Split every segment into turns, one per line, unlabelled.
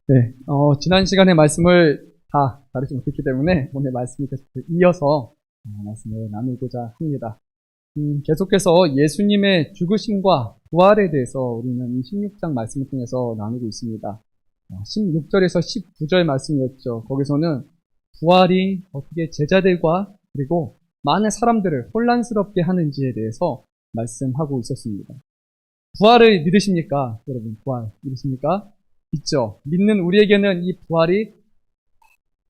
네, 지난 시간의 말씀을 다 다루지 못했기 때문에 오늘 말씀이 계속 이어서 말씀을 나누고자 합니다. 계속해서 예수님의 죽으심과 부활에 대해서 우리는 이 16장 말씀을 통해서 나누고 있습니다. 16절에서 19절 말씀이었죠. 거기서는 부활이 어떻게 제자들과 그리고 많은 사람들을 혼란스럽게 하는지에 대해서 말씀하고 있었습니다. 부활을 믿으십니까? 여러분, 부활 믿으십니까? 믿죠. 믿는 우리에게는 이 부활이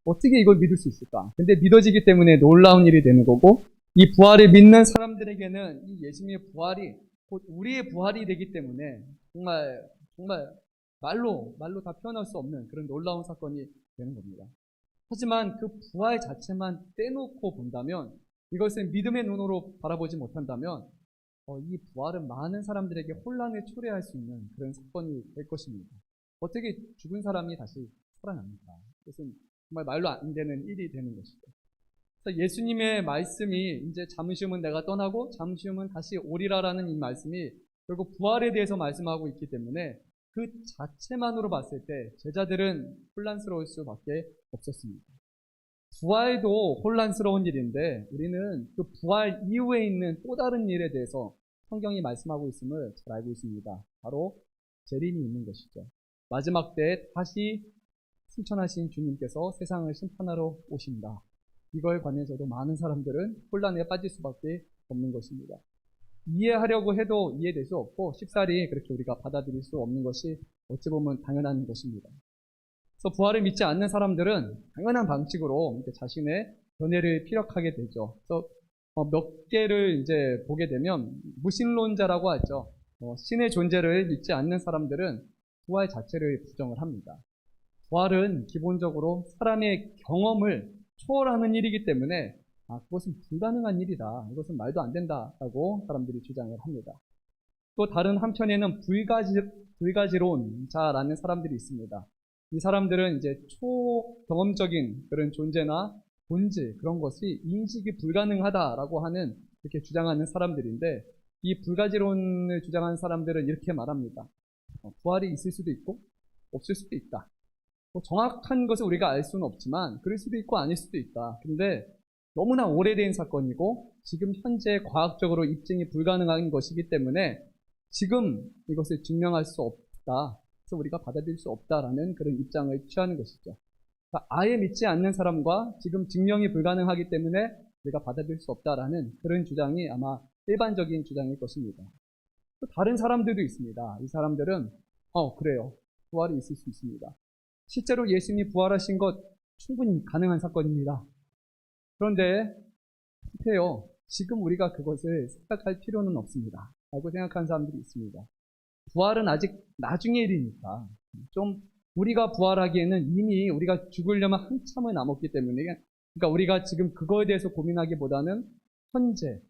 어떻게 이걸 믿을 수 있을까? 근데 믿어지기 때문에 놀라운 일이 되는 거고, 이 부활을 믿는 사람들에게는 이 예수님의 부활이 곧 우리의 부활이 되기 때문에 정말 말로 다 표현할 수 없는 그런 놀라운 사건이 되는 겁니다. 하지만 그 부활 자체만 떼놓고 본다면, 이것을 믿음의 눈으로 바라보지 못한다면 이 부활은 많은 사람들에게 혼란을 초래할 수 있는 그런 사건이 될 것입니다. 어떻게 죽은 사람이 다시 살아납니까? 그것은 정말 말로 안 되는 일이 되는 것이죠. 그래서 예수님의 말씀이 이제 잠시 후면 내가 떠나고 잠시 후면 다시 오리라라는 이 말씀이 결국 부활에 대해서 말씀하고 있기 때문에 그 자체만으로 봤을 때 제자들은 혼란스러울 수밖에 없었습니다. 부활도 혼란스러운 일인데 우리는 그 부활 이후에 있는 또 다른 일에 대해서 성경이 말씀하고 있음을 잘 알고 있습니다. 바로 재림이 있는 것이죠. 마지막 때에 다시 승천하신 주님께서 세상을 심판하러 오신다. 이걸 관해서도 많은 사람들은 혼란에 빠질 수밖에 없는 것입니다. 이해하려고 해도 이해될 수 없고 쉽사리 그렇게 우리가 받아들일 수 없는 것이 어찌 보면 당연한 것입니다. 그래서 부활을 믿지 않는 사람들은 당연한 방식으로 자신의 견해를 피력하게 되죠. 그래서 몇 개를 이제 보게 되면 무신론자라고 하죠. 신의 존재를 믿지 않는 사람들은 부활 자체를 부정을 합니다. 부활은 기본적으로 사람의 경험을 초월하는 일이기 때문에 그것은 불가능한 일이다. 이것은 말도 안 된다라고 사람들이 주장을 합니다. 또 다른 한편에는 불가지론자라는 사람들이 있습니다. 이 사람들은 이제 초경험적인 그런 존재나 본질 그런 것이 인식이 불가능하다라고 하는 이렇게 주장하는 사람들인데 이 불가지론을 주장하는 사람들은 이렇게 말합니다. 부활이 있을 수도 있고 없을 수도 있다. 정확한 것을 우리가 알 수는 없지만 그럴 수도 있고 아닐 수도 있다. 그런데 너무나 오래된 사건이고 지금 현재 과학적으로 입증이 불가능한 것이기 때문에 지금 이것을 증명할 수 없다. 그래서 우리가 받아들일 수 없다라는 그런 입장을 취하는 것이죠. 그러니까 아예 믿지 않는 사람과 지금 증명이 불가능하기 때문에 우리가 받아들일 수 없다라는 그런 주장이 아마 일반적인 주장일 것입니다. 또 다른 사람들도 있습니다. 이 사람들은 그래요. 부활이 있을 수 있습니다. 실제로 예수님이 부활하신 것 충분히 가능한 사건입니다. 그런데 어때요? 지금 우리가 그것을 생각할 필요는 없습니다. 라고 생각하는 사람들이 있습니다. 부활은 아직 나중의 일이니까 좀 우리가 부활하기에는 이미 우리가 죽으려면 한참을 남았기 때문에 그러니까 우리가 지금 그거에 대해서 고민하기보다는 현재,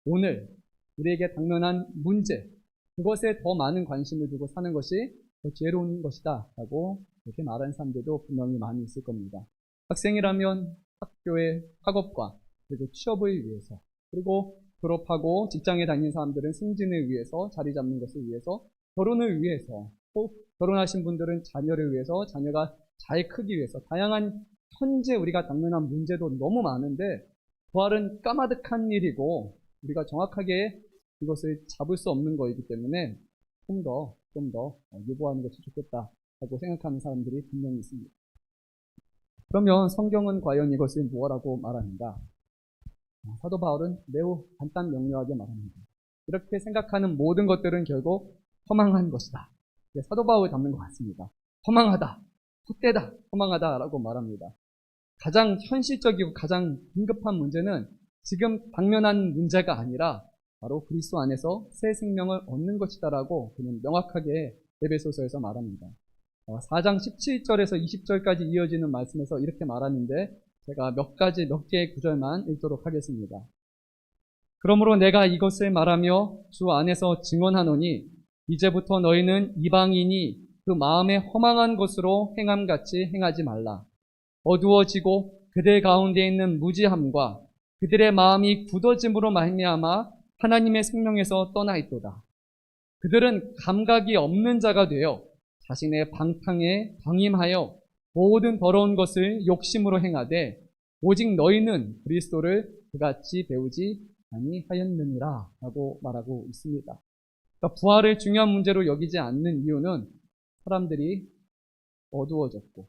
오늘 우리에게 당면한 문제 그것에 더 많은 관심을 두고 사는 것이 더 지혜로운 것이다 라고 이렇게 말하는 사람들도 분명히 많이 있을 겁니다. 학생이라면 학교의 학업과 그리고 취업을 위해서 그리고 졸업하고 직장에 다니는 사람들은 승진을 위해서 자리 잡는 것을 위해서 결혼을 위해서 또 결혼하신 분들은 자녀를 위해서 자녀가 잘 크기 위해서 다양한 현재 우리가 당면한 문제도 너무 많은데 부활은 까마득한 일이고 우리가 정확하게 이것을 잡을 수 없는 것이기 때문에 좀 더 유보하는 것이 좋겠다라고 생각하는 사람들이 분명히 있습니다. 그러면 성경은 과연 이것을 무엇라고 말하는가? 사도 바울은 매우 간단 명료하게 말합니다. 이렇게 생각하는 모든 것들은 결국 허망한 것이다. 사도 바울 닮는 것 같습니다. 허망하다, 헛되다, 허망하다라고 말합니다. 가장 현실적이고 가장 긴급한 문제는 지금 당면한 문제가 아니라 바로 그리스도 안에서 새 생명을 얻는 것이다라고 그는 명확하게 에베소서에서 말합니다. 4장 17절에서 20절까지 이어지는 말씀에서 이렇게 말하는데 제가 몇 개의 구절만 읽도록 하겠습니다. 그러므로 내가 이것을 말하며 주 안에서 증언하노니 이제부터 너희는 이방인이 그 마음에 허망한 것으로 행함같이 행하지 말라. 어두워지고 그들 가운데 있는 무지함과 그들의 마음이 굳어짐으로 말미암아 하나님의 생명에서 떠나 있도다. 그들은 감각이 없는 자가 되어 자신의 방탕에 방임하여 모든 더러운 것을 욕심으로 행하되 오직 너희는 그리스도를 그같이 배우지 아니하였느니라 라고 말하고 있습니다. 그러니까 부활을 중요한 문제로 여기지 않는 이유는 사람들이 어두워졌고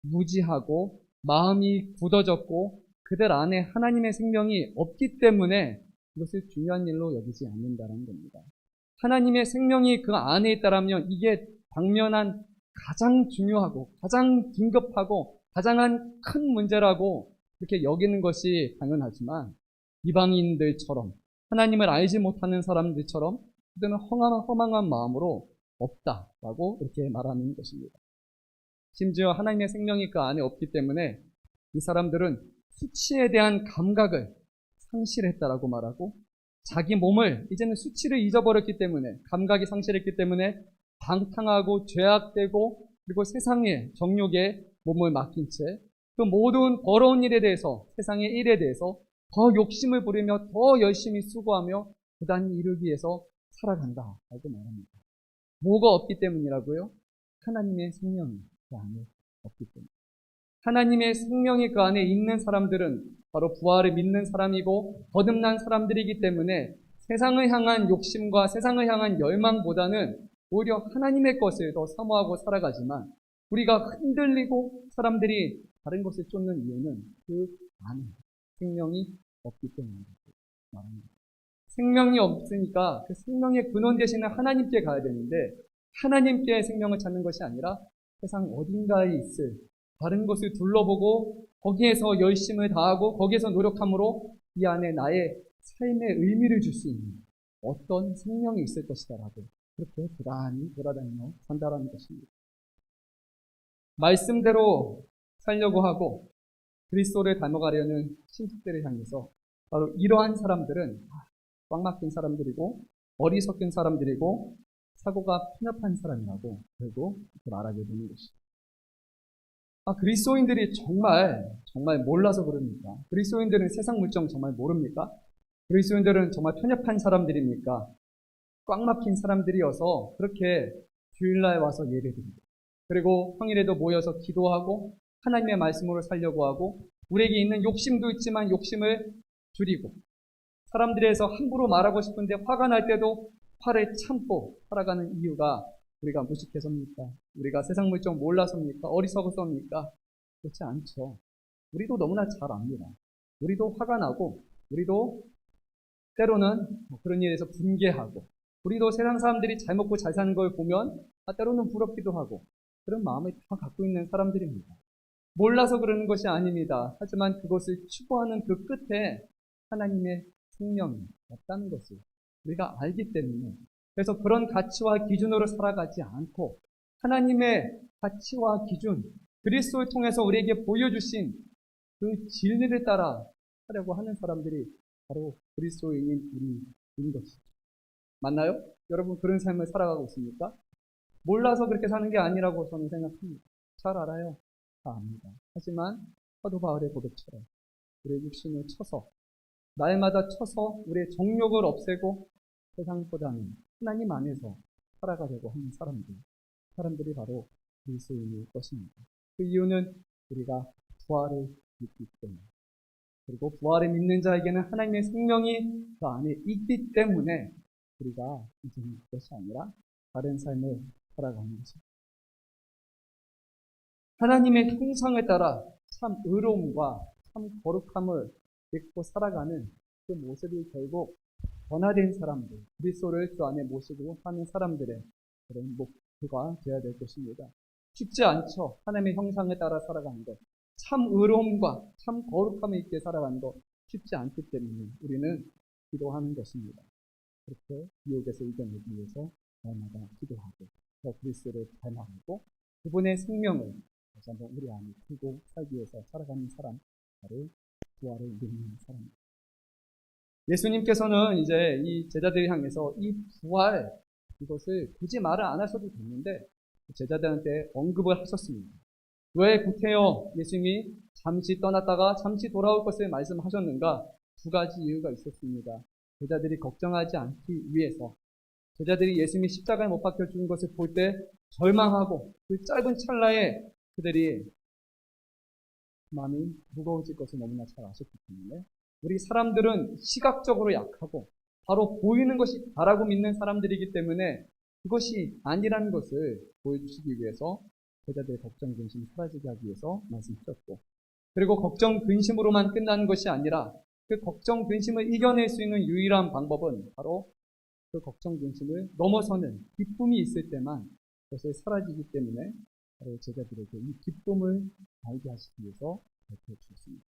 무지하고 마음이 굳어졌고 그들 안에 하나님의 생명이 없기 때문에 이것을 중요한 일로 여기지 않는다는 겁니다. 하나님의 생명이 그 안에 있다면 이게 당면한 가장 중요하고 가장 긴급하고 가장 큰 문제라고 이렇게 여기는 것이 당연하지만 이방인들처럼 하나님을 알지 못하는 사람들처럼 그들은 허망한 마음으로 없다라고 이렇게 말하는 것입니다. 심지어 하나님의 생명이 그 안에 없기 때문에 이 사람들은 수치에 대한 감각을 상실했다라고 말하고 자기 몸을 이제는 수치를 잊어버렸기 때문에 감각이 상실했기 때문에 방탕하고 죄악되고 그리고 세상의 정욕에 몸을 맡긴 채 그 모든 더러운 일에 대해서 세상의 일에 대해서 더 욕심을 부리며 더 열심히 수고하며 부단히 이루기 위해서 살아간다라고 말합니다. 뭐가 없기 때문이라고요? 하나님의 생명이 그 안에 없기 때문에. 하나님의 생명이 그 안에 있는 사람들은 바로 부활을 믿는 사람이고 거듭난 사람들이기 때문에 세상을 향한 욕심과 세상을 향한 열망보다는 오히려 하나님의 것을 더 사모하고 살아가지만 우리가 흔들리고 사람들이 다른 것을 쫓는 이유는 그 안에 생명이 없기 때문이라고 말합니다. 생명이 없으니까 그 생명의 근원 되시는 하나님께 가야 되는데 하나님께 생명을 찾는 것이 아니라 세상 어딘가에 있을 다른 것을 둘러보고 거기에서 열심을 다하고 거기에서 노력함으로 이 안에 나의 삶의 의미를 줄 수 있는 어떤 생명이 있을 것이다라고 그렇게 부단히 돌아다니며 산다라는 것입니다. 말씀대로 살려고 하고 그리스도를 닮아가려는 신tuk들을 향해서 바로 이러한 사람들은 꽉 막힌 사람들이고 어리석은 사람들이고 사고가 편협한 사람이라고 결국 말하게 되는 것입니다. 그리스도인들이 정말 몰라서 그럽니까? 그리스도인들은 세상 물정 정말 모릅니까? 그리스도인들은 정말 편협한 사람들입니까? 꽉 막힌 사람들이어서 그렇게 주일날 와서 예배드리고 그리고 평일에도 모여서 기도하고 하나님의 말씀으로 살려고 하고 우리에게 있는 욕심도 있지만 욕심을 줄이고 사람들에서 함부로 말하고 싶은데 화가 날 때도 화를 참고 살아가는 이유가 우리가 무식해서입니까? 우리가 세상 물정 몰라서입니까? 어리석어서입니까? 그렇지 않죠. 우리도 너무나 잘 압니다. 우리도 화가 나고 우리도 때로는 그런 일에서 분개하고 우리도 세상 사람들이 잘 먹고 잘 사는 걸 보면 때로는 부럽기도 하고 그런 마음을 다 갖고 있는 사람들입니다. 몰라서 그러는 것이 아닙니다. 하지만 그것을 추구하는 그 끝에 하나님의 생명이 없다는 것을 우리가 알기 때문에 그래서 그런 가치와 기준으로 살아가지 않고 하나님의 가치와 기준, 그리스도를 통해서 우리에게 보여주신 그 진리를 따라 하려고 하는 사람들이 바로 그리스도인인 우리인 것이죠. 맞나요? 여러분 그런 삶을 살아가고 있습니까? 몰라서 그렇게 사는 게 아니라고 저는 생각합니다. 잘 알아요. 다 압니다. 하지만 사도 바울의 고백처럼 우리의 육신을 쳐서 날마다 쳐서 우리의 정욕을 없애고 세상보다는 하나님 안에서 살아가려고 하는 사람들이 바로 그리스도인일 것입니다. 그 이유는 우리가 부활을 믿기 때문에 그리고 부활을 믿는 자에게는 하나님의 생명이 그 안에 있기 때문에 우리가 이제는 그것이 아니라 다른 삶을 살아가는 것입니다. 하나님의 형상을 따라 참 의로움과 참 거룩함을 믿고 살아가는 그 모습이 결국 변화된 사람들, 그리스도를 그 안에 모시고 사는 사람들의 그런 목표가 되어야 될 것입니다. 쉽지 않죠. 하나님의 형상을 따라 살아가는 것. 참 의로움과 참 거룩함을 있게 살아가는 것 쉽지 않기 때문에 우리는 기도하는 것입니다. 그렇게 유혹에서 이겨내기 위해서 날마다 기도하고 더 그리스도를 닮아가고 그분의 생명을 다시 한번 우리 안에 두고 살기 위해서 살아가는 사람, 바로 부활을 믿는 사람입니다. 예수님께서는 이제 이 제자들을 향해서 이 부활, 이것을 굳이 말을 안 하셔도 됐는데 제자들한테 언급을 하셨습니다. 왜 구태여 예수님이 잠시 떠났다가 잠시 돌아올 것을 말씀하셨는가? 두 가지 이유가 있었습니다. 제자들이 걱정하지 않기 위해서 제자들이 예수님이 십자가에 못 박혀 죽은 것을 볼 때 절망하고 그 짧은 찰나에 그들이 마음이 무거워질 것을 너무나 잘 아셨기 때문에 우리 사람들은 시각적으로 약하고 바로 보이는 것이 다라고 믿는 사람들이기 때문에 그것이 아니라는 것을 보여주시기 위해서 제자들의 걱정, 근심이 사라지게 하기 위해서 말씀하셨고, 그리고 걱정, 근심으로만 끝나는 것이 아니라 그 걱정, 근심을 이겨낼 수 있는 유일한 방법은 바로 그 걱정, 근심을 넘어서는 기쁨이 있을 때만 그것이 사라지기 때문에 바로 제자들에게 이 기쁨을 알게 하시기 위해서 발표해 주셨습니다.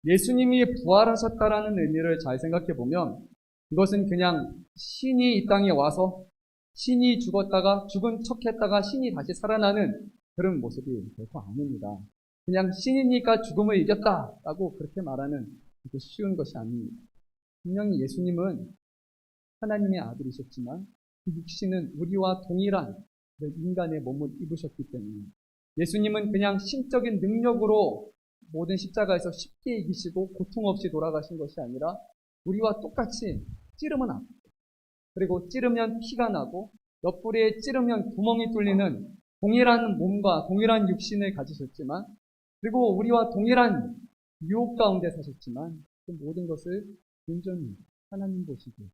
예수님이 부활하셨다라는 의미를 잘 생각해 보면 이것은 그냥 신이 이 땅에 와서 신이 죽었다가 죽은 척했다가 신이 다시 살아나는 그런 모습이 결코 아닙니다. 그냥 신이니까 죽음을 이겼다라고 그렇게 말하는 그렇게 쉬운 것이 아닙니다. 분명히 예수님은 하나님의 아들이셨지만 그 육신은 우리와 동일한 인간의 몸을 입으셨기 때문에 예수님은 그냥 신적인 능력으로 모든 십자가에서 쉽게 이기시고 고통 없이 돌아가신 것이 아니라 우리와 똑같이 찌르면 아프고 그리고 찌르면 피가 나고 옆구리에 찌르면 구멍이 뚫리는 동일한 몸과 동일한 육신을 가지셨지만 그리고 우리와 동일한 유혹 가운데 사셨지만 그 모든 것을 온전히 하나님 보시기에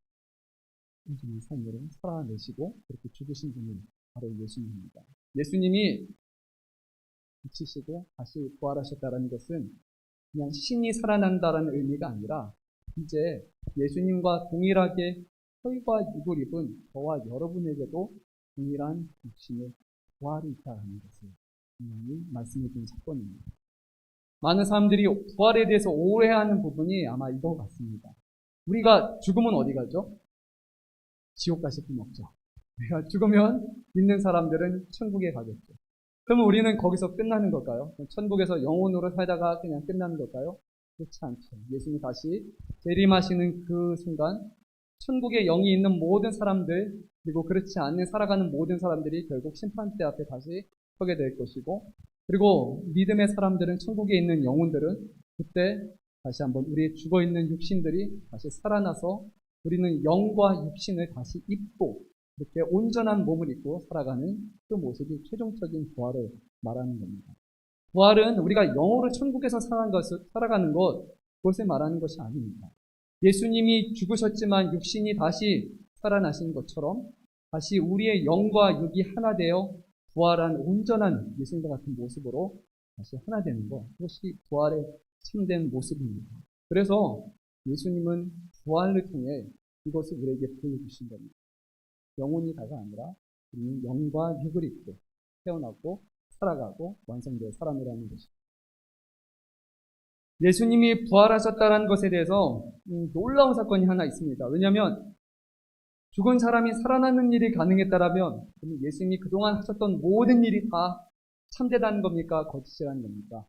온전히 삶으로 살아내시고 그렇게 죽으신 분이 바로 예수님입니다. 예수님이 미치시고 다시 부활하셨다는 것은 그냥 신이 살아난다는 의미가 아니라 이제 예수님과 동일하게 혈과 육을 입은 저와 여러분에게도 동일한 육신의 부활이 있다는 것을 분명히 말씀해 주는 사건입니다. 많은 사람들이 부활에 대해서 오해하는 부분이 아마 이거 같습니다. 우리가 죽으면 어디 가죠? 지옥 가실 분 없죠. 우리가 죽으면 믿는 사람들은 천국에 가겠죠. 그러면 우리는 거기서 끝나는 걸까요? 천국에서 영혼으로 살다가 그냥 끝나는 걸까요? 그렇지 않죠. 예수님이 다시 재림하시는 그 순간 천국에 영이 있는 모든 사람들 그리고 그렇지 않는 살아가는 모든 사람들이 결국 심판대 앞에 다시 서게 될 것이고 그리고 믿음의 사람들은 천국에 있는 영혼들은 그때 다시 한번 우리의 죽어있는 육신들이 다시 살아나서 우리는 영과 육신을 다시 입고 이렇게 온전한 몸을 입고 살아가는 그 모습이 최종적인 부활을 말하는 겁니다. 부활은 우리가 영으로 천국에서 살아가는 것, 그것을 말하는 것이 아닙니다. 예수님이 죽으셨지만 육신이 다시 살아나신 것처럼 다시 우리의 영과 육이 하나 되어 부활한 온전한 예수님과 같은 모습으로 다시 하나 되는 것, 그것이 부활의 참된 모습입니다. 그래서 예수님은 부활을 통해 이것을 우리에게 보여주신 겁니다. 영혼이 다가 아니라 우리는 영과 육을 입고 태어나고 살아가고 완성될 사람이라는 것입니다. 예수님이 부활하셨다는 것에 대해서 놀라운 사건이 하나 있습니다. 왜냐하면 죽은 사람이 살아나는 일이 가능했다라면 예수님이 그동안 하셨던 모든 일이 다 참되다는 겁니까? 거짓이라는 겁니까?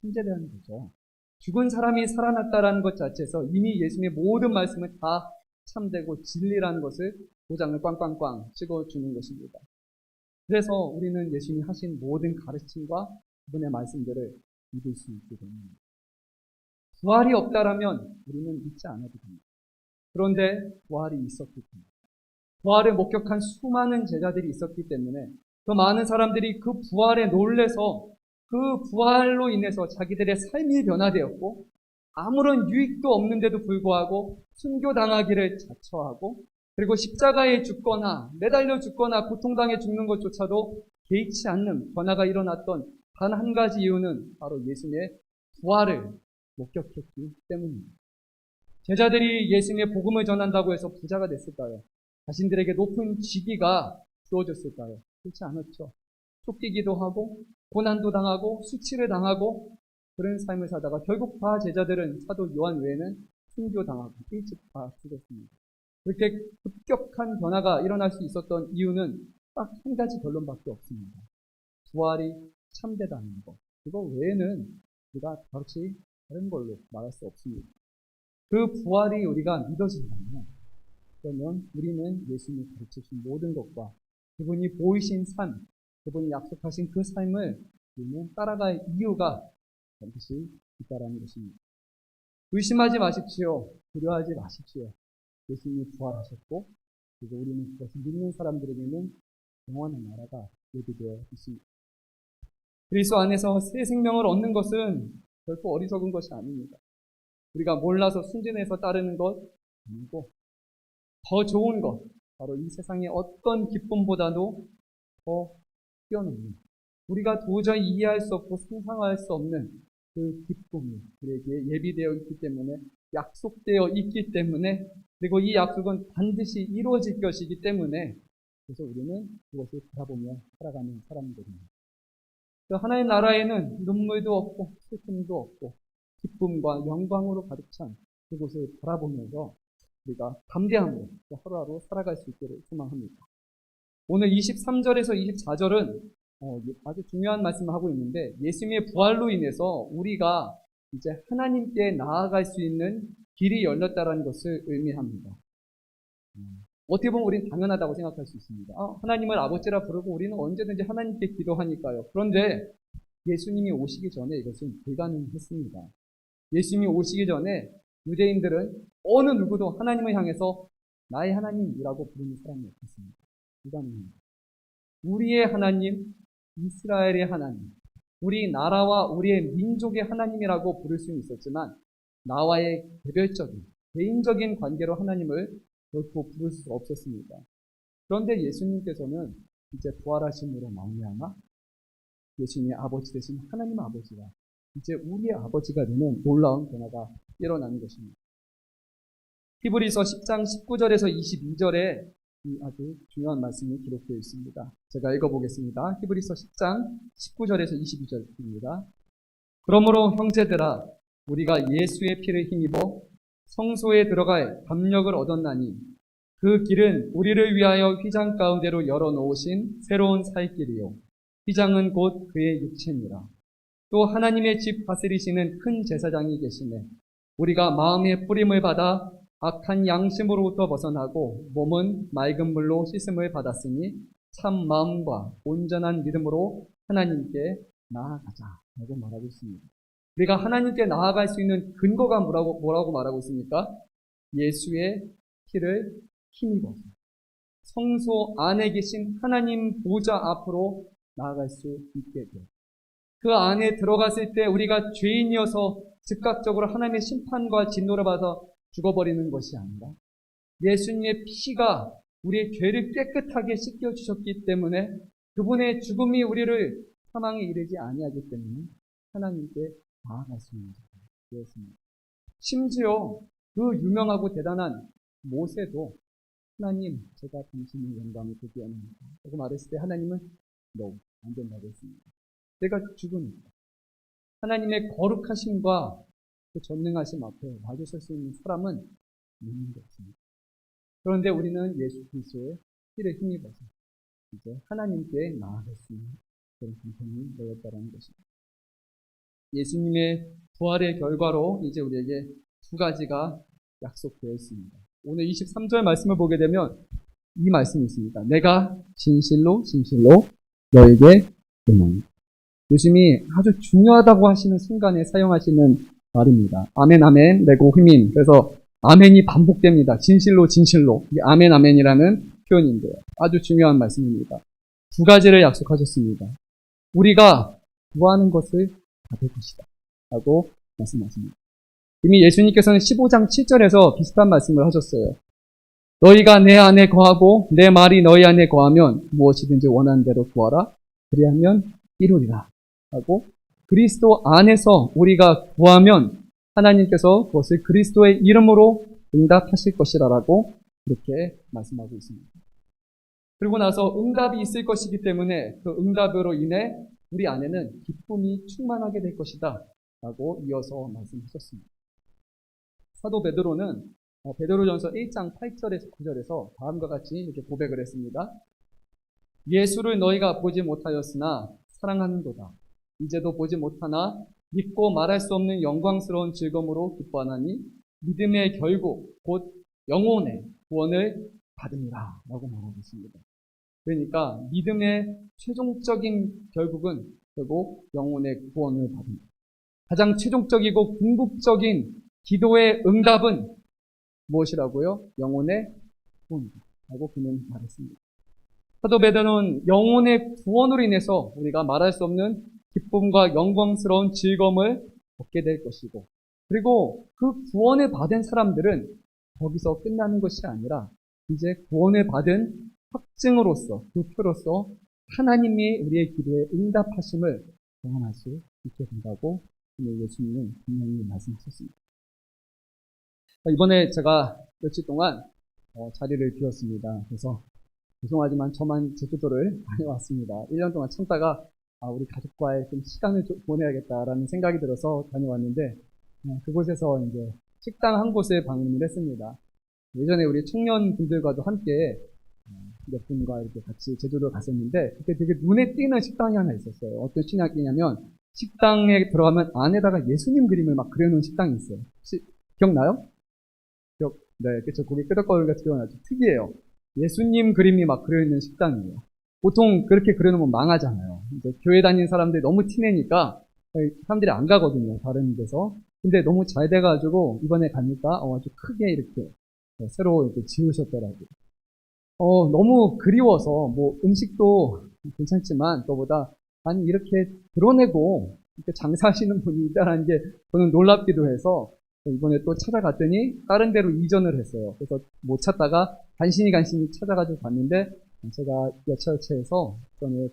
참되다는 거죠. 죽은 사람이 살아났다는 것 자체에서 이미 예수님의 모든 말씀은 다 참되고 진리라는 것을 도장을 꽝꽝꽝 찍어주는 것입니다. 그래서 우리는 예수님이 하신 모든 가르침과 그분의 말씀들을 믿을 수 있게 됩니다. 부활이 없다라면 우리는 믿지 않아도 됩니다. 그런데 부활이 있었기 때문에 부활을 목격한 수많은 제자들이 있었기 때문에 그 많은 사람들이 그 부활에 놀래서 그 부활로 인해서 자기들의 삶이 변화되었고 아무런 유익도 없는데도 불구하고 순교당하기를 자처하고 그리고 십자가에 죽거나 매달려 죽거나 고통당해 죽는 것조차도 개의치 않는 변화가 일어났던 단 한 가지 이유는 바로 예수님의 부활을 목격했기 때문입니다. 제자들이 예수님의 복음을 전한다고 해서 부자가 됐을까요? 자신들에게 높은 직위가 주어졌을까요? 그렇지 않았죠. 쫓기기도 하고 고난도 당하고 수치를 당하고 그런 삶을 살다가 결국 다 제자들은 사도 요한 외에는 순교당하고 일찍 다 죽었습니다. 그렇게 급격한 변화가 일어날 수 있었던 이유는 딱 한 가지 결론밖에 없습니다. 부활이 참되다는 것. 그거 외에는 우리가 다르지 다른 걸로 말할 수 없습니다. 그 부활이 우리가 믿어진다면 그러면 우리는 예수님이 가르치신 모든 것과 그분이 보이신 삶, 그분이 약속하신 그 삶을 우리는 따라갈 이유가 반드시 있다라는 것입니다. 의심하지 마십시오. 두려워하지 마십시오. 예수님이 부활하셨고 그리고 우리는 그것을 믿는 사람들에게는 영원한 나라가 예비되어 있습니다. 그리스도 안에서 새 생명을 얻는 것은 결코 어리석은 것이 아닙니다. 우리가 몰라서 순진해서 따르는 것 아니고 더 좋은 것, 바로 이 세상의 어떤 기쁨보다도 더 뛰어넘는, 우리가 도저히 이해할 수 없고 상상할 수 없는 그 기쁨이 우리에게 예비되어 있기 때문에, 약속되어 있기 때문에, 그리고 이 약속은 반드시 이루어질 것이기 때문에, 그래서 우리는 그것을 바라보며 살아가는 사람들입니다. 하나님 나라에는 눈물도 없고 슬픔도 없고 기쁨과 영광으로 가득 찬 그곳을 바라보면서 우리가 담대함으로 하루하루 살아갈 수 있기를 소망합니다. 오늘 23절에서 24절은 아주 중요한 말씀을 하고 있는데, 예수님의 부활로 인해서 우리가 이제 하나님께 나아갈 수 있는 길이 열렸다는 것을 의미합니다. 어떻게 보면 우리는 당연하다고 생각할 수 있습니다. 하나님을 아버지라 부르고 우리는 언제든지 하나님께 기도하니까요. 그런데 예수님이 오시기 전에 이것은 불가능했습니다. 예수님이 오시기 전에 유대인들은 어느 누구도 하나님을 향해서 나의 하나님이라고 부르는 사람이 없었습니다. 불가능합니다. 우리의 하나님, 이스라엘의 하나님, 우리 나라와 우리의 민족의 하나님이라고 부를 수는 있었지만 나와의 개별적인, 개인적인 관계로 하나님을 결코 부를 수 없었습니다. 그런데 예수님께서는 이제 부활하심으로 말미암아 예수님의 아버지 되신 하나님 아버지가 이제 우리의 아버지가 되는 놀라운 변화가 일어나는 것입니다. 히브리서 10장 19절에서 22절에 이 아주 중요한 말씀이 기록되어 있습니다. 제가 읽어보겠습니다. 히브리서 10장 19절에서 22절입니다. 그러므로 형제들아, 우리가 예수의 피를 힘입어 성소에 들어갈 담력을 얻었나니 그 길은 우리를 위하여 휘장 가운데로 열어놓으신 새로운 살 길이요, 휘장은 곧 그의 육체니라. 또 하나님의 집 다스리시는 큰 제사장이 계시네 우리가 마음의 뿌림을 받아 악한 양심으로부터 벗어나고 몸은 맑은 물로 씻음을 받았으니 참 마음과 온전한 믿음으로 하나님께 나아가자 라고 말하고 있습니다. 우리가 하나님께 나아갈 수 있는 근거가 뭐라고 말하고 있습니까? 예수의 피를 힘입어서 성소 안에 계신 하나님 보좌 앞으로 나아갈 수 있게 돼요. 그 안에 들어갔을 때 우리가 죄인이어서 즉각적으로 하나님의 심판과 진노를 받아 죽어버리는 것이 아니라 예수님의 피가 우리의 죄를 깨끗하게 씻겨주셨기 때문에, 그분의 죽음이 우리를 사망에 이르지 아니하기 때문에 하나님께 나아갈 수 있는 되었습니다. 심지어 그 유명하고 대단한 모세도 하나님, 제가 당신의 영광을 보기 원합니다 라고 말했을 때 하나님은 No, 안 된다고 했습니다. 내가 죽으니까. 하나님의 거룩하심과 그 전능하심 앞에 마주설 수 있는 사람은 있는 게 없습니다. 그런데 우리는 예수 그리스도의 피를 힘입어서 이제 하나님께 나아갈 수 있는 그런 형편이 되었다는 것입니다. 예수님의 부활의 결과로 이제 우리에게 두 가지가 약속되어 있습니다. 오늘 23절 말씀을 보게 되면 이 말씀이 있습니다. 내가 진실로 진실로 너에게 이르노니. 예수님이 아주 중요하다고 하시는 순간에 사용하시는 말입니다. 아멘 아멘 내고 휘민. 그래서 아멘이 반복됩니다. 진실로 진실로. 이 아멘 아멘이라는 표현인데요. 아주 중요한 말씀입니다. 두 가지를 약속하셨습니다. 우리가 구하는 것을 받을 것이다 라고 말씀하십니다. 이미 예수님께서는 15장 7절에서 비슷한 말씀을 하셨어요. 너희가 내 안에 거하고 내 말이 너희 안에 거하면 무엇이든지 원하는 대로 구하라. 그리하면 이루리라. 하고, 그리스도 안에서 우리가 구하면 하나님께서 그것을 그리스도의 이름으로 응답하실 것이라고 이렇게 말씀하고 있습니다. 그리고 나서 응답이 있을 것이기 때문에 그 응답으로 인해 우리 안에는 기쁨이 충만하게 될 것이다 라고 이어서 말씀하셨습니다. 사도 베드로는 베드로전서 1장 8절에서 9절에서 다음과 같이 이렇게 고백을 했습니다. 예수를 너희가 보지 못하였으나 사랑하는도다. 이제도 보지 못하나 믿고 말할 수 없는 영광스러운 즐거움으로 기뻐하나니 믿음의 결국 곧 영혼의 구원을 받으리라 라고 말하고 있습니다. 그러니까 믿음의 최종적인 결국은 결국 영혼의 구원을 받습니다. 가장 최종적이고 궁극적인 기도의 응답은 무엇이라고요? 영혼의 구원이다 라고 그는 말했습니다. 사도 베드로는 영혼의 구원으로 인해서 우리가 말할 수 없는 기쁨과 영광스러운 즐거움을 얻게 될 것이고, 그리고 그 구원을 받은 사람들은 거기서 끝나는 것이 아니라 이제 구원을 받은 확증으로서, 그 표로서 하나님이 우리의 기도에 응답하심을 경험할 수 있게 된다고 오늘 예수님은 분명히 말씀하셨습니다. 이번에 제가 며칠 동안 자리를 비웠습니다. 그래서 죄송하지만 저만 제주도를 다녀왔습니다. 1년 동안 참다가 우리 가족과의 좀 시간을 보내야겠다라는 생각이 들어서 다녀왔는데, 그곳에서 이제 식당 한 곳에 방문을 했습니다. 예전에 우리 청년분들과도 함께 몇 분과 이렇게 같이 제주도 갔었는데, 그때 되게 눈에 띄는 식당이 하나 있었어요. 어떤 식당이냐면, 식당에 들어가면 안에다가 예수님 그림을 막 그려놓은 식당이 있어요. 혹시 기억나요? 네, 그쵸. 고기 끄덕거리기가 기억나죠. 특이해요. 예수님 그림이 막 그려있는 식당이에요. 보통 그렇게 그려놓으면 망하잖아요. 이제 교회 다니는 사람들이 너무 티내니까 사람들이 안 가거든요. 다른 데서. 근데 너무 잘 돼가지고 이번에 가니까 아주 크게 이렇게 새로 이렇게 지으셨더라고요. 너무 그리워서 뭐 음식도 괜찮지만 그거보다 아니 이렇게 드러내고 이렇게 장사하시는 분이 있다는 게 저는 놀랍기도 해서 이번에 또 찾아갔더니 다른 데로 이전을 했어요. 그래서 못 찾다가 간신히 찾아가지고 봤는데 제가 여차여차해서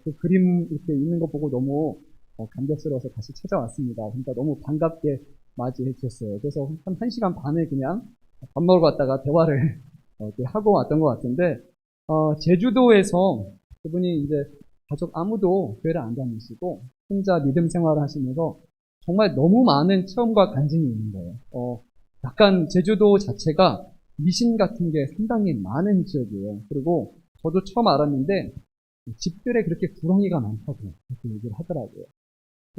그 그림 이렇게 있는 거 보고 너무 감격스러워서 다시 찾아왔습니다. 그러니까 너무 반갑게 맞이해 주셨어요. 그래서 한 1시간 반을 그냥 밥 먹으러 갔다가 대화를 이렇게 하고 왔던 것 같은데, 제주도에서 그분이 이제 가족 아무도 교회를 안 다니시고 혼자 믿음 생활을 하시면서 정말 너무 많은 체험과 간증이 있는 거예요. 약간 제주도 자체가 미신 같은 게 상당히 많은 지역이에요. 그리고 저도 처음 알았는데 집들에 그렇게 구렁이가 많다고 그렇게 얘기를 하더라고요.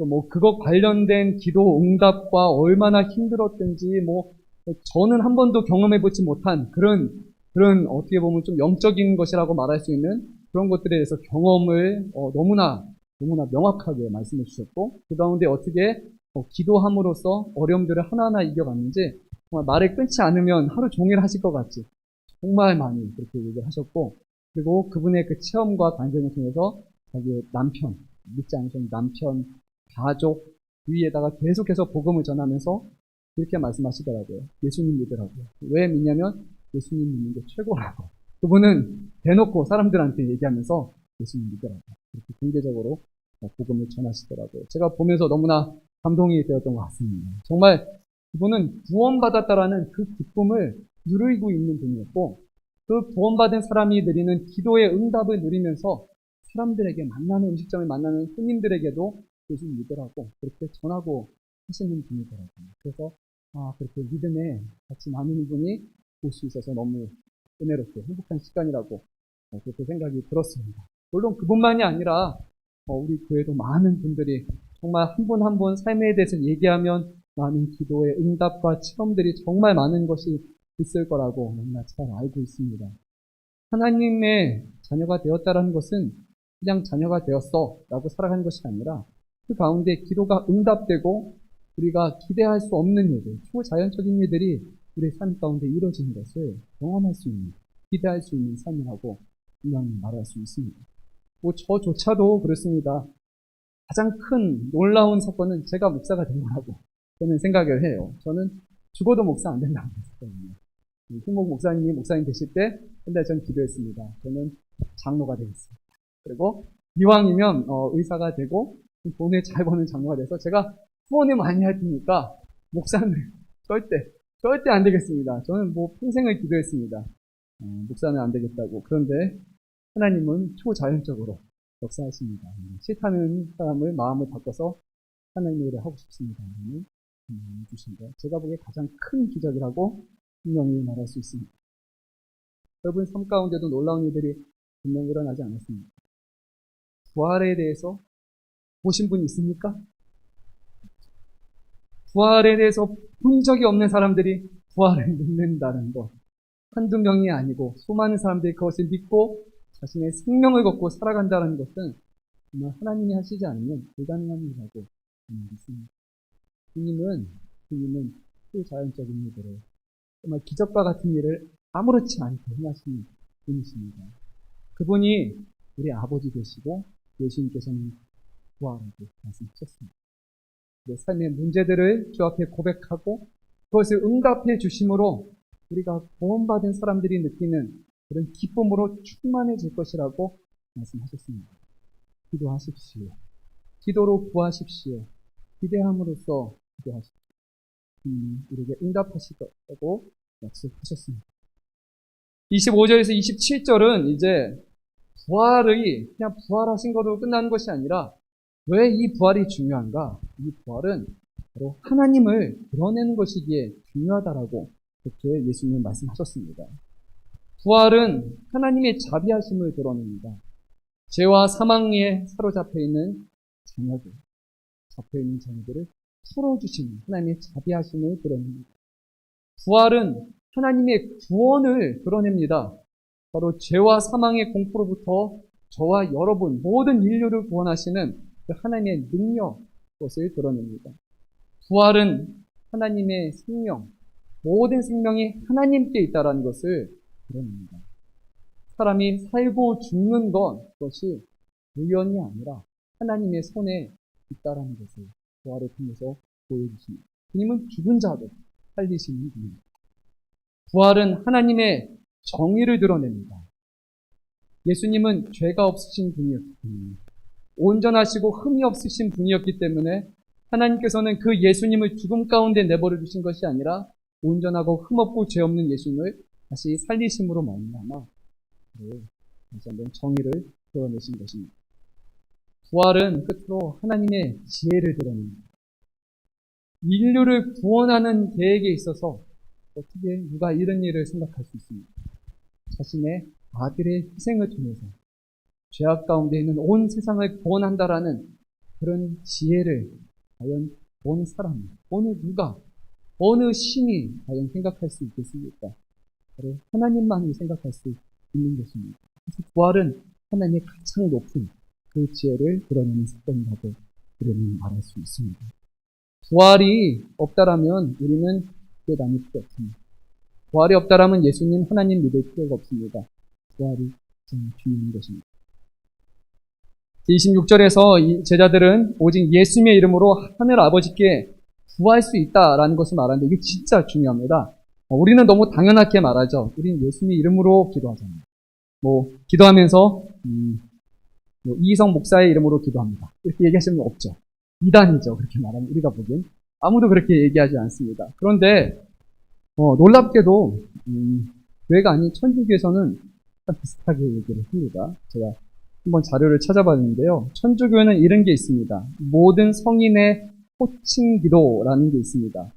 뭐 그거 관련된 기도 응답과 얼마나 힘들었든지 뭐 저는 한 번도 경험해보지 못한 그런 어떻게 보면 좀 영적인 것이라고 말할 수 있는 그런 것들에 대해서 경험을 너무나 명확하게 말씀해 주셨고, 그 가운데 어떻게 기도함으로써 어려움들을 하나하나 이겨갔는지 정말 말을 끊지 않으면 하루 종일 하실 것 같이 정말 많이 그렇게 얘기를 하셨고, 그리고 그분의 그 체험과 간증을 통해서 자기의 남편, 믿지 않으신 남편, 가족 위에다가 계속해서 복음을 전하면서 그렇게 말씀하시더라고요. 예수님 믿으라고요. 왜 믿냐면 예수님 믿는 게 최고라고. 그분은 대놓고 사람들한테 얘기하면서 예수님 믿으라고 그렇게 공개적으로 복음을 전하시더라고요. 제가 보면서 너무나 감동이 되었던 것 같습니다. 정말 그분은 구원받았다라는 그 기쁨을 누리고 있는 분이었고, 그 구원받은 사람이 누리는 기도의 응답을 누리면서 사람들에게 만나는 음식점에 만나는 손님들에게도 예수님 믿으라고 그렇게 전하고 하시는 분이더라고요. 그래서 그렇게 믿음에 같이 나누는 분이 볼 수 있어서 너무 은혜롭고 행복한 시간이라고 그렇게 생각이 들었습니다. 물론 그분만이 아니라 우리 교회도 많은 분들이 정말 한 분 한 분 삶에 대해서 얘기하면 많은 기도의 응답과 체험들이 정말 많은 것이 있을 거라고 너무나 잘 알고 있습니다. 하나님의 자녀가 되었다라는 것은 그냥 자녀가 되었어 라고 살아가는 것이 아니라 그 가운데 기도가 응답되고 우리가 기대할 수 없는 일들, 초자연적인 일들이 우리 삶 가운데 이루어지는 것을 경험할 수 있는, 기대할 수 있는 삶이라고 분명히 말할 수 있습니다. 뭐 저조차도 그렇습니다. 가장 큰 놀라운 사건은 제가 목사가 된 거라고 저는 생각을 해요. 저는 죽어도 목사 안 된다고 했거든요. 희목 목사님이 목사님 되실 때 근데 전 기도했습니다. 저는 장로가 되겠습니다. 그리고 이왕이면 의사가 되고 돈을 잘 버는 장로가 돼서 제가 후원을 많이 할 테니까 목사는 절대 안 되겠습니다. 저는 뭐 평생을 기도했습니다. 목사는 안 되겠다고. 그런데 하나님은 초자연적으로 역사하십니다. 싫다는 사람을 마음을 바꿔서 하나님의 일을 하고 싶습니다. 주신다. 제가 보기에 가장 큰 기적이라고 분명히 말할 수 있습니다. 여러분 삶 가운데도 놀라운 일들이 분명히 일어나지 않았습니까? 부활에 대해서 보신 분 있습니까? 부활에 대해서 본 적이 없는 사람들이 부활을 믿는다는 것. 한두 명이 아니고 수많은 사람들이 그것을 믿고 자신의 생명을 걷고 살아간다는 것은 정말 하나님이 하시지 않으면 불가능한 일이라고 믿습니다. 주님은 초자연적인 일들을 정말 기적과 같은 일을 아무렇지 않게 행하시는 분이십니다. 그분이 우리 아버지 되시고 예수님께서는 부활하고 말씀하셨습니다. 내 삶의 문제들을 주 앞에 고백하고 그것을 응답해 주심으로 우리가 구원받은 사람들이 느끼는 그런 기쁨으로 충만해질 것이라고 말씀하셨습니다. 기도하십시오. 기도로 구하십시오. 기대함으로써 기도하십시오. 우리에게 응답하실 거라고 약속하셨습니다. 25절에서 27절은 이제 부활이 그냥 부활하신 것으로 끝나는 것이 아니라 왜 이 부활이 중요한가? 이 부활은 바로 하나님을 드러내는 것이기에 중요하다라고 그렇게 예수님은 말씀하셨습니다. 부활은 하나님의 자비하심을 드러냅니다. 죄와 사망에 사로잡혀 있는 자녀들을 풀어주시는 하나님의 자비하심을 드러냅니다. 부활은 하나님의 구원을 드러냅니다. 바로 죄와 사망의 공포로부터 저와 여러분 모든 인류를 구원하시는 그 하나님의 능력, 것을 드러냅니다. 부활은 하나님의 생명, 모든 생명이 하나님께 있다는 것을 드러냅니다. 사람이 살고 죽는 그것이 우연이 아니라 하나님의 손에 있다는 것을 부활을 통해서 보여주십니다. 주님은 죽은 자도 살리시는 분입니다. 부활은 하나님의 정의를 드러냅니다. 예수님은 죄가 없으신 분이었습니다. 온전하시고 흠이 없으신 분이었기 때문에 하나님께서는 그 예수님을 죽음 가운데 내버려 두신 것이 아니라 온전하고 흠없고 죄 없는 예수님을 다시 살리심으로 말미암아 다시 한번 정의를 드러내신 것입니다. 부활은 끝으로 하나님의 지혜를 드러냅니다. 인류를 구원하는 계획에 있어서 어떻게 누가 이런 일을 생각할 수 있습니까? 자신의 아들의 희생을 통해서 죄악 가운데 있는 온 세상을 구원한다라는 그런 지혜를 과연 어느 사람이, 어느 누가, 어느 신이 과연 생각할 수 있겠습니까? 바로 하나님만이 생각할 수 있는 것입니다. 그래서 부활은 하나님의 가장 높은 그 지혜를 드러내는 사건이라고 우리는 말할 수 있습니다. 부활이 없다라면 우리는 교회 다닐 필요 없습니다. 부활이 없다라면 예수님, 하나님 믿을 필요가 없습니다. 부활이 가장 중요한 것입니다. 26절에서 이 제자들은 오직 예수님의 이름으로 하늘 아버지께 구할 수 있다라는 것을 말하는데 이게 진짜 중요합니다. 우리는 너무 당연하게 말하죠. 우리는 예수님의 이름으로 기도하잖아요. 기도하면서 이희성 목사의 이름으로 기도합니다. 이렇게 얘기하시는 분 없죠. 이단이죠. 그렇게 말하면 우리가 보기엔 아무도 그렇게 얘기하지 않습니다. 그런데 놀랍게도 교회가 아닌 천주교에서는 비슷하게 얘기를 합니다. 제가 한번 자료를 찾아봤는데요. 천주교에는 이런 게 있습니다. 모든 성인의 호칭 기도라는 게 있습니다.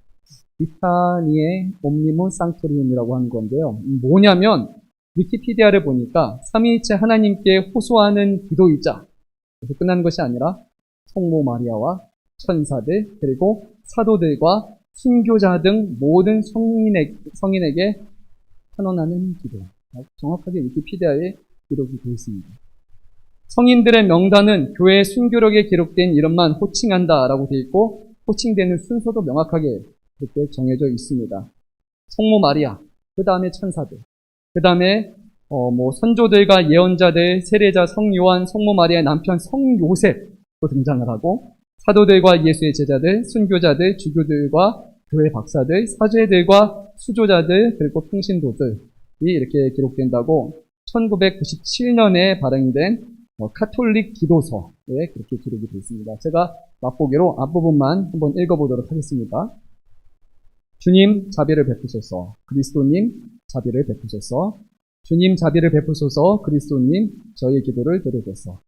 리타니에 옴니문 상토리움이라고 하는 건데요. 뭐냐면 위키피디아를 보니까 삼위일체 하나님께 호소하는 기도이자 그래서 끝나는 것이 아니라 성모 마리아와 천사들 그리고 사도들과 순교자 등 모든 성인에게 환원하는 기도. 정확하게 위키피디아에 기록이 되어 있습니다. 성인들의 명단은 교회 순교록에 기록된 이름만 호칭한다라고 되어 있고 호칭되는 순서도 명확하게 그렇게 정해져 있습니다. 성모 마리아, 그 다음에 천사들, 그 다음에 선조들과 예언자들, 세례자 성요한, 성모 마리아의 남편 성요셉도 등장을 하고 사도들과 예수의 제자들, 순교자들, 주교들과 교회 박사들, 사제들과 수조자들, 그리고 통신도들이 이렇게 기록된다고 1997년에 발행된 카톨릭 기도서에 그렇게 기록이 되어 있습니다. 제가 맛보기로 앞부분만 한번 읽어보도록 하겠습니다. 주님 자비를 베푸소서. 그리스도님 자비를 베푸소서. 주님 자비를 베푸소서. 그리스도님 저희의 기도를 들어주소서.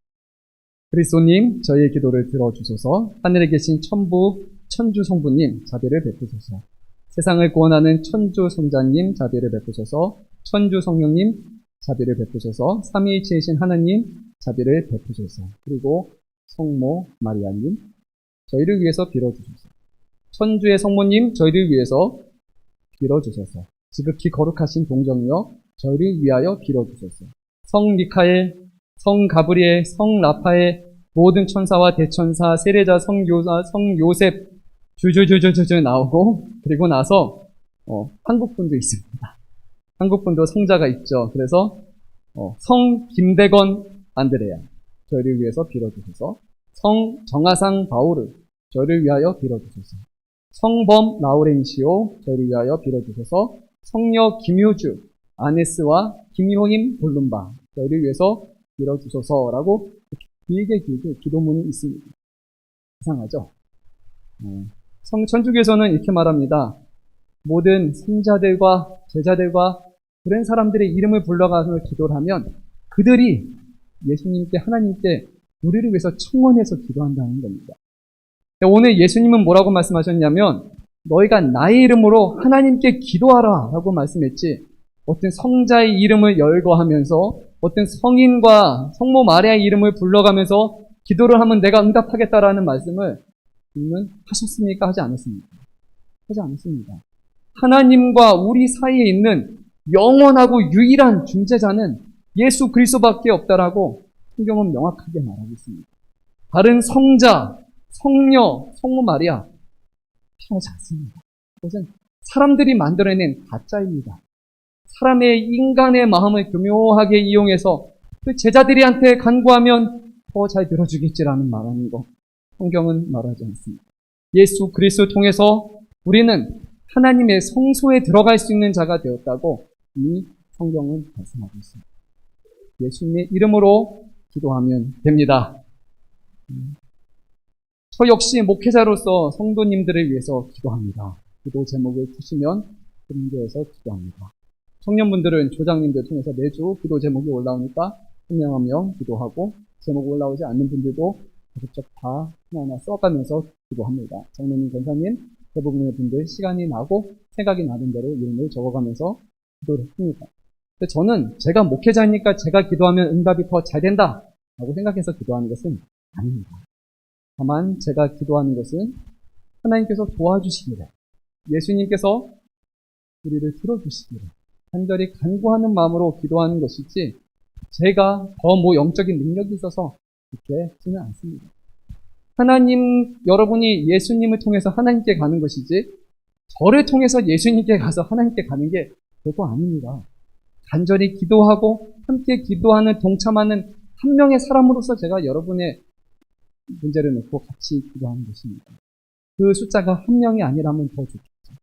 그리스도님 저희의 기도를 들어주소서. 하늘에 계신 천주 성부님 자비를 베푸소서. 세상을 구원하는 천주 성자님 자비를 베푸소서. 천주 성령님 자비를 베푸소서. 삼위일체이신 하나님 자비를 베푸소서. 그리고 성모 마리아님 저희를 위해서 빌어주소서. 천주의 성모님 저희를 위해서 빌어주소서. 지극히 거룩하신 동정이여 저희를 위하여 빌어주소서. 성 미카엘, 성 가브리엘, 성 라파엘, 모든 천사와 대천사, 세례자, 성교사, 성요셉 주주주주주주 나오고 그리고 나서 한국분도 있습니다. 한국분도 성자가 있죠. 그래서 성 김대건 안드레아, 저희를 위해서 빌어주소서. 성 정하상 바오르, 저희를 위하여 빌어주소서. 성범 라우렌시오, 저희를 위하여 빌어주소서. 성녀 김효주, 아네스와 김효임 볼룸바, 저희를 위해서 빌어주소서라고 길게 기도문이 있습니다. 이상하죠? 천주교에서는 이렇게 말합니다. 모든 성자들과 제자들과 그런 사람들의 이름을 불러가서 기도를 하면 그들이 예수님께, 하나님께 우리를 위해서 청원해서 기도한다는 겁니다. 오늘 예수님은 뭐라고 말씀하셨냐면 너희가 나의 이름으로 하나님께 기도하라 라고 말씀했지, 어떤 성자의 이름을 열거하면서 어떤 성인과 성모 마리아의 이름을 불러가면서 기도를 하면 내가 응답하겠다라는 말씀을 주님은 하셨습니까? 하지 않았습니까? 하지 않았습니다. 하나님과 우리 사이에 있는 영원하고 유일한 중재자는 예수 그리스도밖에 없다라고 성경은 명확하게 말하고 있습니다. 다른 성자, 성녀, 성모 마리아 필요하지 않습니다. 그것은 사람들이 만들어낸 가짜입니다. 사람의 인간의 마음을 교묘하게 이용해서 그 제자들이한테 간구하면 더 잘 들어주겠지라는 말하는 거 성경은 말하지 않습니다. 예수 그리스도를 통해서 우리는 하나님의 성소에 들어갈 수 있는 자가 되었다고 이 성경은 말씀하고 있습니다. 예수님의 이름으로 기도하면 됩니다. 저 역시 목회자로서 성도님들을 위해서 기도합니다. 기도 제목을 주시면 그림교에서 기도합니다. 청년분들은 조장님들 통해서 매주 기도 제목이 올라오니까 한 명 한 명 기도하고, 제목 올라오지 않는 분들도 가급적 다 하나하나 써가면서 기도합니다. 장로님, 권사님, 대부분의 분들 시간이 나고 생각이 나는 대로 이름을 적어가면서 기도를 합니다. 근데 저는 제가 목회자니까 제가 기도하면 응답이 더 잘 된다 라고 생각해서 기도하는 것은 아닙니다. 다만 제가 기도하는 것은 하나님께서 도와주시기를, 예수님께서 우리를 들어주시기를 간절히 간구하는 마음으로 기도하는 것이지, 제가 더 영적인 능력이 있어서 그렇게 하지는 않습니다. 하나님, 여러분이 예수님을 통해서 하나님께 가는 것이지 저를 통해서 예수님께 가서 하나님께 가는 게 결코 아닙니다. 간절히 기도하고 함께 기도하는, 동참하는 한 명의 사람으로서 제가 여러분의 문제를 놓고 같이 기도하는 것입니다. 그 숫자가 한 명이 아니라면 더 좋겠죠.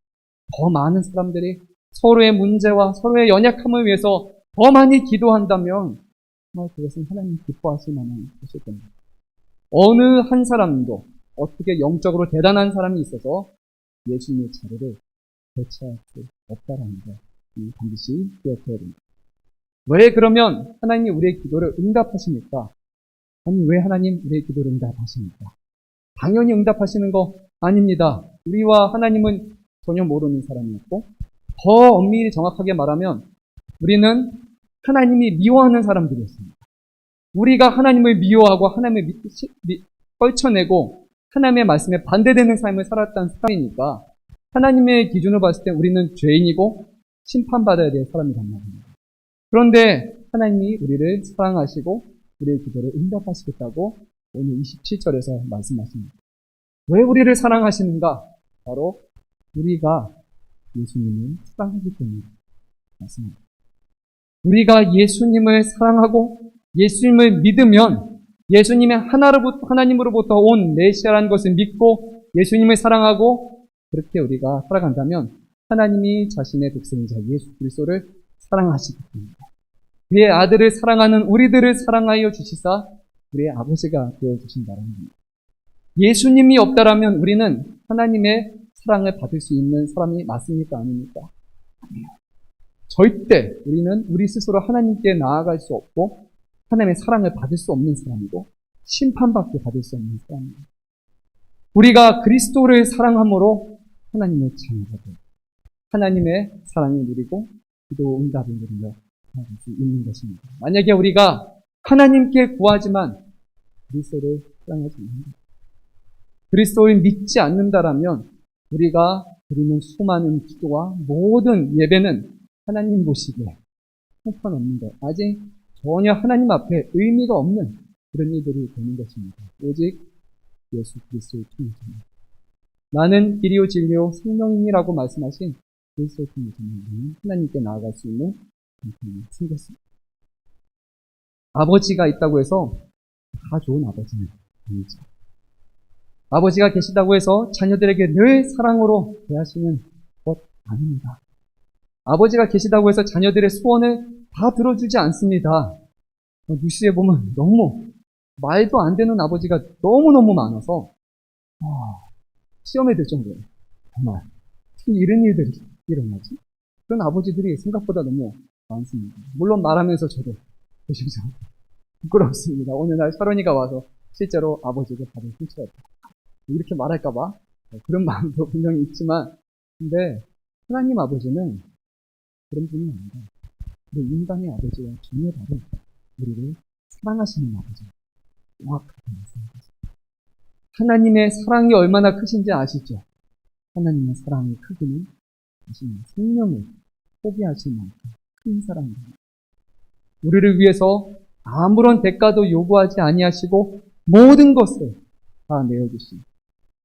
더 많은 사람들이 서로의 문제와 서로의 연약함을 위해서 더 많이 기도한다면 정말 그것은 하나님 기뻐하실 만한 것일 겁니다. 어느 한 사람도 어떻게 영적으로 대단한 사람이 있어서 예수님의 자리를 대체할 수 없다라는 것 반드시 기억해야 됩니다. 왜 그러면 하나님이 우리의 기도를 응답하십니까? 아니, 왜 하나님 우리의 기도를 응답하십니까? 당연히 응답하시는 거 아닙니다. 우리와 하나님은 전혀 모르는 사람이었고, 더 엄밀히 정확하게 말하면 우리는 하나님이 미워하는 사람들이었습니다. 우리가 하나님을 미워하고 하나님을 떨쳐내고 하나님의 말씀에 반대되는 삶을 살았던 사람이니까 하나님의 기준으로 봤을 때 우리는 죄인이고 심판받아야 될 사람이란 말입니다. 그런데 하나님이 우리를 사랑하시고 우리의 기도를 응답하시겠다고 오늘 27절에서 말씀하십니다. 왜 우리를 사랑하시는가? 바로 우리가 예수님을 사랑하기 때문에 말씀합니다. 우리가 예수님을 사랑하고 예수님을 믿으면 예수님의 하나님으로부터 온 메시아라는 것을 믿고 예수님을 사랑하고 그렇게 우리가 살아간다면 하나님이 자신의 독생자 예수 그리스도를 사랑하시기 때문에 그의 아들을 사랑하는 우리들을 사랑하여 주시사 우리의 아버지가 되어주신다는 겁니다. 예수님이 없다라면 우리는 하나님의 사랑을 받을 수 있는 사람이 맞습니까? 아닙니까? 아니에요. 절대 우리는 우리 스스로 하나님께 나아갈 수 없고 하나님의 사랑을 받을 수 없는 사람이고 심판받게 받을 수 없는 사람입니다. 우리가 그리스도를 사랑함으로 하나님의 자녀가 되고 하나님의 사랑을 누리고 기도 응답을 누리며 살아갈 수 있는 것입니다. 만약에 우리가 하나님께 구하지만 그리스도를 사랑하지 않는다, 그리스도를 믿지 않는다라면 우리가 드리는 수많은 기도와 모든 예배는 하나님 보시기에 형편없는 것, 아직 전혀 하나님 앞에 의미가 없는 그런 일들이 되는 것입니다. 오직 예수 그리스도를 통해서입니다. 나는 길이요 진리요 생명이라고 말씀하신 그리스도를 통해서는 하나님께 나아갈 수 있는 형편이 생겼습니다. 아버지가 있다고 해서 다 좋은 아버지는 아니죠. 아버지가 계시다고 해서 자녀들에게 늘 사랑으로 대하시는 것 아닙니다. 아버지가 계시다고 해서 자녀들의 소원을 다 들어주지 않습니다. 뉴스에 보면 너무 말도 안 되는 아버지가 너무너무 많아서 시험에 들 정도예요. 정말 어떻게 이런 일들이 일어나지? 그런 아버지들이 생각보다 너무 많습니다. 물론 말하면서 저도 보시죠. 부끄럽습니다. 오늘 날 샤론이가 와서 실제로 아버지를 받은 상처였다. 이렇게 말할까봐 그런 마음도 분명히 있지만, 근데 하나님 아버지는 그런 분이 아니라 우리 인간의 아버지와 전혀 다른 우리를 사랑하시는 아버지. 정확하게 말씀하셨습니다. 하나님의 사랑이 얼마나 크신지 아시죠? 하나님의 사랑의 크기는 자신의 생명을 포기하신 만큼 큰 사랑입니다. 우리를 위해서 아무런 대가도 요구하지 아니하시고 모든 것을 다 내어주신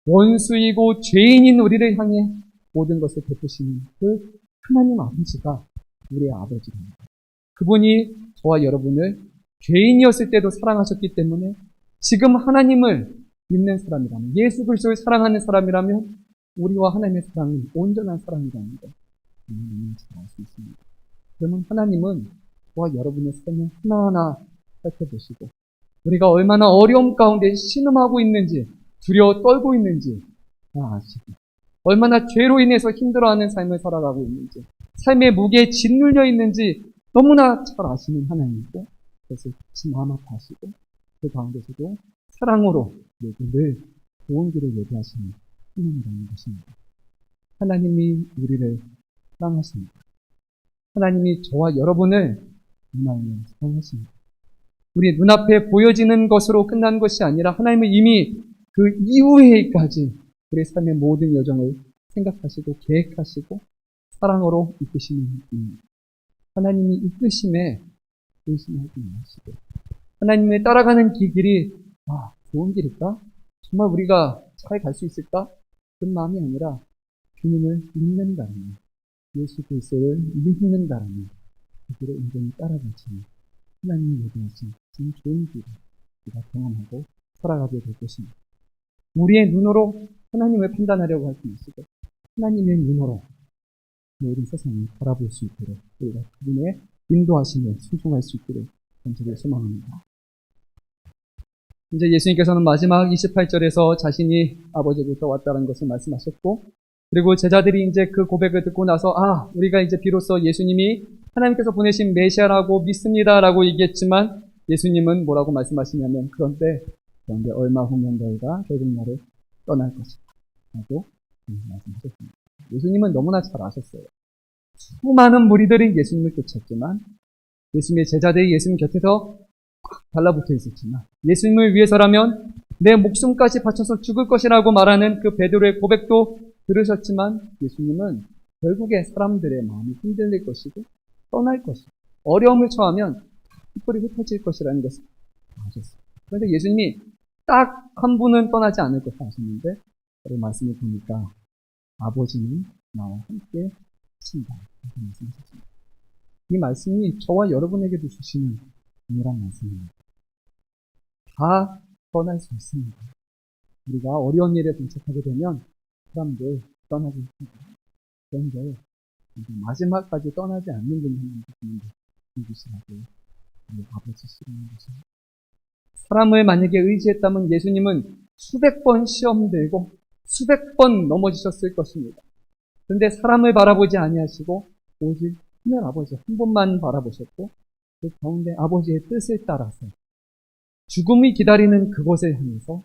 원수이고 죄인인 우리를 향해 모든 것을 베푸시는 그 하나님 아버지가 우리의 아버지입니다. 그분이 저와 여러분을 죄인이었을 때도 사랑하셨기 때문에 지금 하나님을 믿는 사람이라면, 예수 그리스도를 사랑하는 사람이라면 우리와 하나님의 사랑은 온전한 사랑이라는 것 너무 잘 알 수 있습니다. 그러면 하나님은 저와 여러분의 삶을 하나하나 살펴보시고 우리가 얼마나 어려움 가운데 신음하고 있는지, 두려워 떨고 있는지 다 아시고, 얼마나 죄로 인해서 힘들어하는 삶을 살아가고 있는지, 삶의 무게에 짓눌려 있는지 너무나 잘 아시는 하나님이고, 그래서 같이 마음 아파하시고 그 가운데서도 사랑으로 늘 좋은 길을 예비하시는 하나님이라는 것입니다. 하나님이 우리를 사랑하십니다. 하나님이 저와 여러분을 정말 사랑하십니다. 우리 눈앞에 보여지는 것으로 끝난 것이 아니라 하나님은 이미 그 이후에까지 우리 삶의 모든 여정을 생각하시고 계획하시고 사랑으로 이끄시는 분입니다. 하나님이 이끄심에 의심하지 마시고, 하나님의 따라가는 길이 좋은 길일까? 정말 우리가 잘 갈 수 있을까? 그런 마음이 아니라 주님을 믿는다라면, 예수 그리스도를 믿는다라면 그 길을 온전히 따라가시는 하나님이 얘기하신 참 좋은 길을 우리가 경험하고 살아가게 될 것입니다. 우리의 눈으로 하나님을 판단하려고 할 수 있고 하나님의 눈으로 모든 세상을 바라볼 수 있도록 우리가 그분의 인도하심에 순종할 수 있도록 간절히 소망합니다. 이제 예수님께서는 마지막 28절에서 자신이 아버지부터 왔다는 것을 말씀하셨고, 그리고 제자들이 이제 그 고백을 듣고 나서 우리가 이제 비로소 예수님이 하나님께서 보내신 메시아라고 믿습니다라고 얘기했지만, 예수님은 뭐라고 말씀하시냐면 그런데 얼마 후면 너희가 결국 나를 떠날 것이다 라고 말씀하셨습니다. 예수님은 너무나 잘 아셨어요. 수많은 무리들이 예수님을 쫓았지만, 예수님의 제자들이 예수님 곁에서 꽉 달라붙어 있었지만, 예수님을 위해서라면 내 목숨까지 바쳐서 죽을 것이라고 말하는 그 베드로의 고백도 들으셨지만, 예수님은 결국에 사람들의 마음이 흔들릴 것이고 떠날 것이고 어려움을 처하면 뿔이 흩어질 것이라는 것을 아셨어요. 그런데 예수님이 딱 한 분은 떠나지 않을 것을 아셨는데, 그 말씀을 보니까 아버지는 나와 함께 하신다 이렇게 말씀하셨습니다. 이 말씀이 저와 여러분에게도 주시는 중요한 말씀입니다. 다 떠날 수 있습니다. 우리가 어려운 일에 봉착하게 되면 사람들 떠나고 있습니다. 그런데 마지막까지 떠나지 않는 분이 하나님 계시는데 누구시라고 우리 아버지시라는 것입니다. 사람을 만약에 의지했다면 예수님은 수백 번 시험 들고 수백 번 넘어지셨을 것입니다. 그런데 사람을 바라보지 아니하시고 오직 하늘 아버지 한 분만 바라보셨고, 그 가운데 아버지의 뜻을 따라서 죽음이 기다리는 그곳을 향해서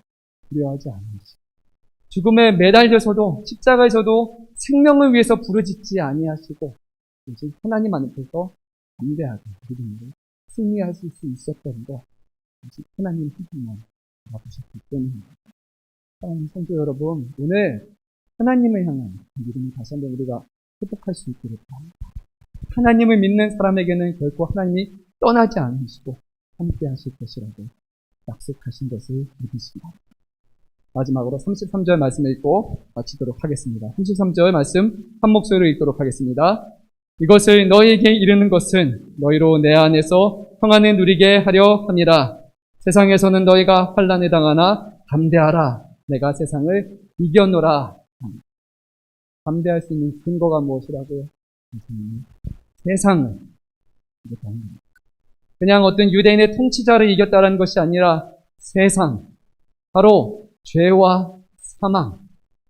두려워하지 않으시고, 죽음에 매달려서도 십자가에서도 생명을 위해서 부르짖지 아니하시고 오직 하나님 앞에서 담대하게 그분을 승리할 수 있었던 것, 오직 하나님 한 분만 바라보셨기 때문입니다. 사랑하는 성도 여러분, 오늘 하나님을 향한 믿음이 다시 한번 우리가 회복할 수 있기를 바랍니다. 하나님을 믿는 사람에게는 결코 하나님이 떠나지 않으시고 함께 하실 것이라고 약속하신 것을 믿으시기 바랍니다. 마지막으로 33절 말씀을 읽고 마치도록 하겠습니다. 33절 말씀 한 목소리로 읽도록 하겠습니다. 이것을 너희에게 이르는 것은 너희로 내 안에서 평안을 누리게 하려 함이라. 세상에서는 너희가 환난을 당하나 담대하라. 내가 세상을 이겨노라. 담대할 수 있는 근거가 무엇이라고요? 세상을 이겼다는 겁니다. 그냥 어떤 유대인의 통치자를 이겼다는 것이 아니라 세상, 바로 죄와 사망,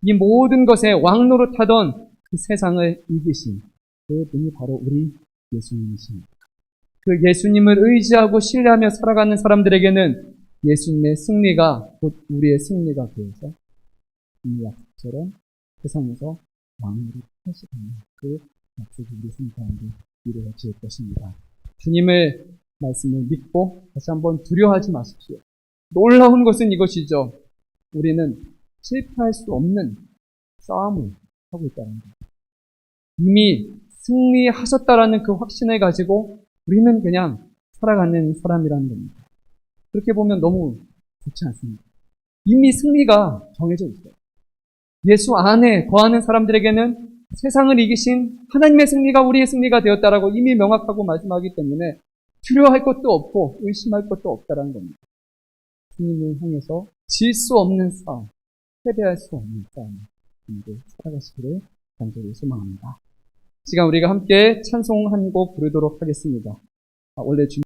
이 모든 것에 왕노릇하던 그 세상을 이기신 그 분이 바로 우리 예수님이십니다. 그 예수님을 의지하고 신뢰하며 살아가는 사람들에게는 예수님의 승리가 곧 우리의 승리가 되어서 이 약속처럼 세상에서 왕으로 하시는 그 약속이 우리 삶 가운데 이루어질 것입니다. 주님의 말씀을 믿고 다시 한번 두려워하지 마십시오. 놀라운 것은 이것이죠. 우리는 실패할 수 없는 싸움을 하고 있다는 것. 이미 승리하셨다라는 그 확신을 가지고 우리는 그냥 살아가는 사람이라는 겁니다. 그렇게 보면 너무 좋지 않습니다. 이미 승리가 정해져 있어요. 예수 안에 거하는 사람들에게는 세상을 이기신 하나님의 승리가 우리의 승리가 되었다라고 이미 명확하고 말씀하기 때문에 두려워할 것도 없고 의심할 것도 없다라는 겁니다. 주님을 향해서 질 수 없는 싸움, 패배할 수 없는 싸움, 살아가시기를 간절히 소망합니다. 시간 우리가 함께 찬송 한 곡 부르도록 하겠습니다. 원래